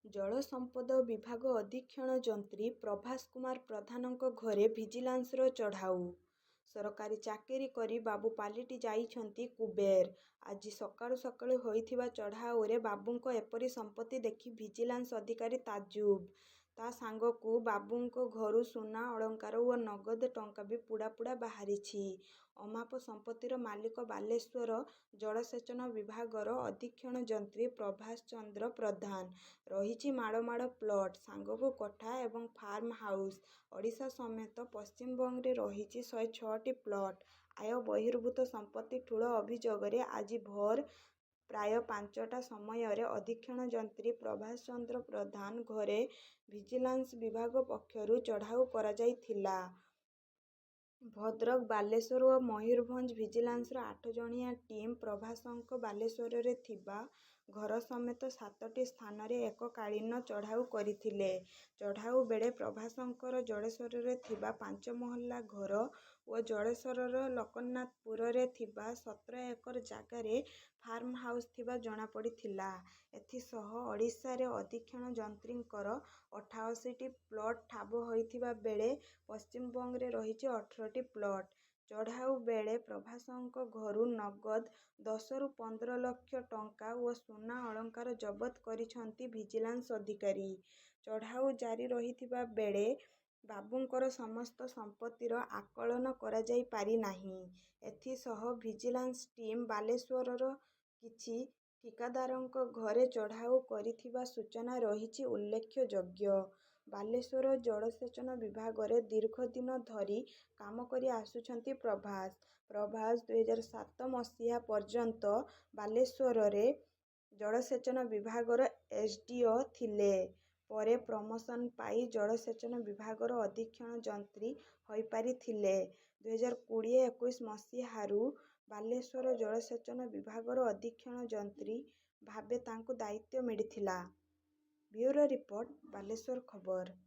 ଜଳ ସମ୍ପଦ ବିଭାଗ ଅଧୀକ୍ଷଣ ଯନ୍ତ୍ରୀ ପ୍ରଭାସ କୁମାର ପ୍ରଧାନଙ୍କ ଘରେ ଭିଜିଲାନ୍ସର ଚଢ଼ାଉ। ସରକାରୀ ଚାକିରି କରି ବାବୁ ପାଲଟି ଯାଇଛନ୍ତି କୁବେର। ଆଜି ସକାଳୁ ସକାଳୁ ହୋଇଥିବା ଚଢ଼ାଉରେ ବାବୁଙ୍କ ଏପରି ସମ୍ପତ୍ତି ଦେଖି ଭିଜିଲାନ୍ସ ଅଧିକାରୀ ତାଜୁବ୍। ତା ସାଙ୍ଗକୁ ବାବୁଙ୍କ ଘରୁ ସୁନା ଅଳଙ୍କାର ଓ ନଗଦ ଟଙ୍କା ବି ପୁଡ଼ା ପୁଡ଼ା ବାହାରିଛି। ଅମାପ ସମ୍ପତ୍ତିର ମାଲିକ ବାଲେଶ୍ୱର ଜଳସେଚନ ବିଭାଗର ଅଧୀକ୍ଷଣ ଯନ୍ତ୍ରୀ ପ୍ରଭାସ ଚନ୍ଦ୍ର ପ୍ରଧାନ। ରହିଛି ମାଡ଼ ମାଡ଼ ପ୍ଲଟ୍, ସାଙ୍ଗକୁ କୋଠା ଏବଂ ଫାର୍ମ ହାଉସ୍। ଓଡ଼ିଶା ସମେତ ପଶ୍ଚିମବଙ୍ଗରେ ରହିଛି 106ଟି ପ୍ଲଟ୍। ଆୟ ବହିର୍ଭୂତ ସମ୍ପତ୍ତି ଠୁଳ ଅଭିଯୋଗରେ ଆଜି ଭୋର ପ୍ରାୟ 5ଟା ସମୟରେ ଅଧୀକ୍ଷଣ ଯନ୍ତ୍ରୀ ପ୍ରଭାସ ଚନ୍ଦ୍ର ପ୍ରଧାନ ଘରେ ଭିଜିଲାନ୍ସ ବିଭାଗ ପକ୍ଷରୁ ଚଢ଼ାଉ କରାଯାଇଥିଲା। ଭଦ୍ରକ, ବାଲେଶ୍ୱର ଓ ମୟୂରଭଞ୍ଜ ଭିଜିଲାନ୍ସର 8 ଜଣିଆ ଟିମ୍ ପ୍ରଭାସଙ୍କ ବାଲେଶ୍ୱରରେ ଥିବା ଘର ସମେତ 7ଟି ସ୍ଥାନରେ ଏକକାଳୀନ ଚଢ଼ାଉ କରିଥିଲେ। ଚଢ଼ାଉ ବେଳେ ପ୍ରଭାସଙ୍କର ଜଳେଶ୍ୱରରେ ଥିବା 5 ମହଲା ଘର ଓ ଜଳେଶ୍ୱରର ଲୋକନାଥପୁରରେ ଥିବା 17 ଏକର ଜାଗାରେ ଫାର୍ମ ହାଉସ୍ ଥିବା ଜଣାପଡ଼ିଥିଲା। ଏଥିସହ ଓଡ଼ିଶାରେ ଅଧୀକ୍ଷଣ ଯନ୍ତ୍ରୀଙ୍କର 88ଟି ପ୍ଲଟ୍ ଠାବ ହୋଇଥିବା ବେଳେ ପଶ୍ଚିମବଙ୍ଗରେ ରହିଛି 18ଟି ପ୍ଲଟ୍। ଚଢ଼ାଉ ବେଳେ ପ୍ରଭାସଙ୍କ ଘରୁ ନଗଦ 10ରୁ 15 ଲକ୍ଷ ଟଙ୍କା ଓ ସୁନା ଅଳଙ୍କାର ଜବତ କରିଛନ୍ତି ଭିଜିଲାନ୍ସ ଅଧିକାରୀ। ଚଢ଼ାଉ ଜାରି ରହିଥିବା ବେଳେ ବାବୁଙ୍କର ସମସ୍ତ ସମ୍ପତ୍ତିର ଆକଳନ କରାଯାଇ ପାରିନାହିଁ। ଏଥିସହ ଭିଜିଲାନ୍ସ ଟିମ୍ ବାଲେଶ୍ୱରର କିଛି ଠିକାଦାରଙ୍କ ଘରେ ଚଢ଼ାଉ କରିଥିବା ସୂଚନା ରହିଛି। ଉଲ୍ଲେଖଯୋଗ୍ୟ, ବାଲେଶ୍ୱର ଜଳସେଚନ ବିଭାଗରେ ଦୀର୍ଘ ଦିନ ଧରି କାମ କରି ଆସୁଛନ୍ତି ପ୍ରଭାସ। ପ୍ରଭାସ 2007 ମସିହା ପର୍ଯ୍ୟନ୍ତ ବାଲେଶ୍ୱରରେ ଜଳସେଚନ ବିଭାଗର ଏସ୍‌ଡିଓ ଥିଲେ। ପରେ ପ୍ରମୋଶନ ପାଇ ଜଳସେଚନ ବିଭାଗର ଅଧୀକ୍ଷଣ ଯନ୍ତ୍ରୀ ହୋଇପାରିଥିଲେ। 2020-21 ମସିହାରୁ ବାଲେଶ୍ୱର ଜଳସେଚନ ବିଭାଗର ଅଧୀକ୍ଷଣ ଯନ୍ତ୍ରୀ ଭାବେ ତାଙ୍କୁ ଦାୟିତ୍ୱ ମିଳିଥିଲା। ବ୍ୟୁରୋ ରିପୋର୍ଟ, ବାଲେଶ୍ୱର ଖବର।